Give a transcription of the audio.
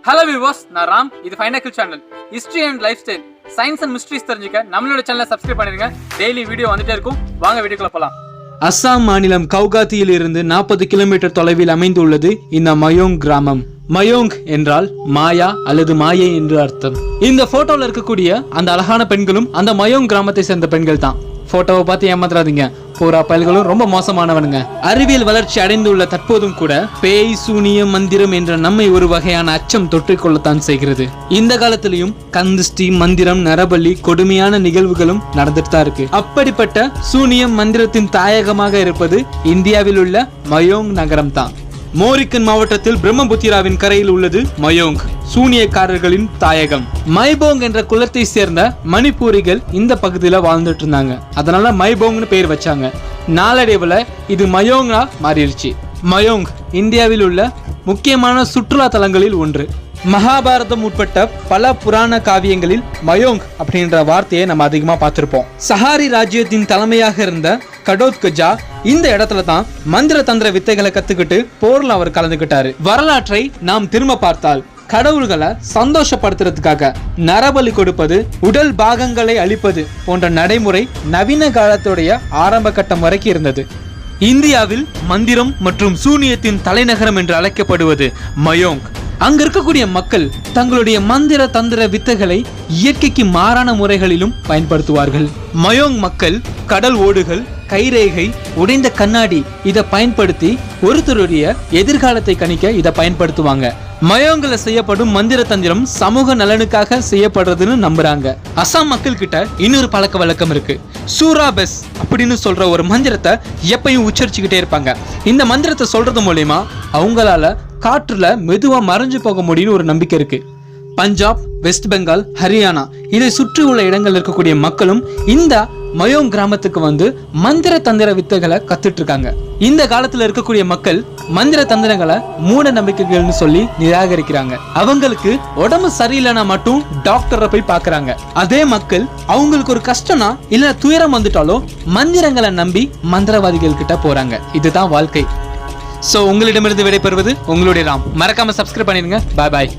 Hello viewers, நான் ராம். இது Findtackle channel. History and life style, science and mysteries தெரிஞ்சுக்க நம்மளோட சேனலை சப்ஸ்கிரைப் பண்ணிருங்க. டெய்லி வீடியோ வந்துட்டே இருக்கும். வாங்க வீடியோக்குள்ள போலாம். அஸ்ஸாம் மாநிலம் கவுகாத்தியில் இருந்து 40 கிலோமீட்டர் தொலைவில் அமைந்துள்ளது இந்த மயோங் கிராமம். மயோங் என்றால் மாயா அல்லது மாயை என்று அர்த்தம். இந்த போட்டோல இருக்கக்கூடிய அந்த அழகான பெண்களும் அந்த மயோங் கிராமத்தை சேர்ந்த பெண்கள் தான். போட்டோவை பார்த்து ஏமாத்துறாதீங்க, பூரா பயல்களும் ரொம்ப மோசமானவனுங்க. அறிவியல் வளர்ச்சி அடைந்துள்ள தற்போதும் கூட பேய், சூனியம், மந்திரம் என்ற நம்மை ஒரு வகையான அச்சம் தொற்றிக்கொள்ளத்தான் செய்கிறது. இந்த காலத்திலையும் கந்திஷ்டி, மந்திரம், நரபலி, கொடுமையான நிகழ்வுகளும் நடந்துட்டு தான் இருக்கு. அப்படிப்பட்ட சூனியம் மந்திரத்தின் தாயகமாக இருப்பது இந்தியாவில் உள்ள மயோங் நகரம் தான். மோரிகன் மாவட்டத்தில் பிரம்மபுத்திராவின் கரையில் உள்ளது மயோங், சூனியக்காரர்களின் தாயகம். மைபோங் என்ற குலத்தை சேர்ந்த மணிப்பூரிகள் இந்த பகுதியில வாழ்ந்துட்டு இருந்தாங்க. அதனால மைபோங்னு பேர் வச்சாங்க. நாளடைவுல இது மயோங்கா மாறிடுச்சு. மயோங் இந்தியாவில் உள்ள முக்கியமான சுற்றுலா தலங்களில் ஒன்று. மகாபாரதம் உட்பட்ட பல புராண காவியங்களில் மயோங் அப்படின்ற வார்த்தையை நம்ம அதிகமா பார்த்திருப்போம். சஹாரி ராஜ்யத்தின் தலைமையாக இருந்த கடோத்கஜா இந்த இடத்துல தான் மந்திர தந்திர வித்தைகளை கத்துக்கிட்டு போர்ல அவர் கலந்துகிட்டாரு. வரலாற்றை நாம் திரும்ப பார்த்தால் கடவுள்களை சந்தோஷப்படுத்துறதுக்காக நரபலி கொடுப்பது, உடல் பாகங்களை அழிப்பது போன்ற நடைமுறை நவீன காலத்துடைய ஆரம்ப கட்டம் வரைக்கும் இருந்தது. இந்தியாவில் மந்திரம் மற்றும் சூனியத்தின் தலைநகரம் என்று அழைக்கப்படுவது மயோங். அங்க இருக்கக்கூடிய மக்கள் தங்களுடைய மந்திர தந்திர வித்தைகளை இயற்கைக்கு மாறான முறைகளிலும் பயன்படுத்துவார்கள். மயோங் மக்கள் கடல் ஓடுகள், கைரேகை, உடைந்த கண்ணாடி இதை பயன்படுத்தி ஒருத்தருடைய எதிர்காலத்தை கணிக்க இதை பயன்படுத்துவாங்க. மயோங்ல செய்யப்படும் மந்திர தந்திரம் சமூக நலனுக்காக செய்யப்படுறதுன்னு நம்புறாங்க. அசாம் மக்கள் கிட்ட இன்னொரு பழக்க வழக்கம் இருக்கு. சூராபெஸ் அப்படின்னு சொல்ற ஒரு மந்திரத்தை எப்பயும் உச்சரிச்சுக்கிட்டே இருப்பாங்க. இந்த மந்திரத்தை சொல்றது மூலமா அவங்களால காற்றுல மெதுவா மறைஞ்சு போக முடியும்னு ஒரு நம்பிக்கை இருக்கு. பஞ்சாப், வெஸ்ட் பெங்கால், ஹரியானா இதை சுற்றி உள்ள இடங்கள் இருக்கக்கூடிய மக்களும் இந்த மயோங் கிராமத்துக்கு வந்து மந்திர தந்திர வித்தைகளை கத்துட்டு இருக்காங்க. இந்த காலத்துல இருக்கக்கூடிய மக்கள் மந்திர தந்திரங்களை மூட நம்பிக்கைகள்னு சொல்லி நிராகரிக்கிறாங்க. அவங்களுக்கு உடம்பு சரியில்லைன்னா மட்டும் டாக்டரை போய் பாக்குறாங்க. அதே மக்கள் அவங்களுக்கு ஒரு கஷ்டம்னா இல்ல துயரம் வந்துட்டாலோ மந்திரங்களை நம்பி மந்திரவாதிகள் கிட்ட போறாங்க. இதுதான் வாழ்க்கை. சோ உங்களிடமிருந்து விடைபெறுவது உங்களுடைய ராம். மறக்காம சப்ஸ்கிரைப் பண்ணிருங்க. பாய் பாய்.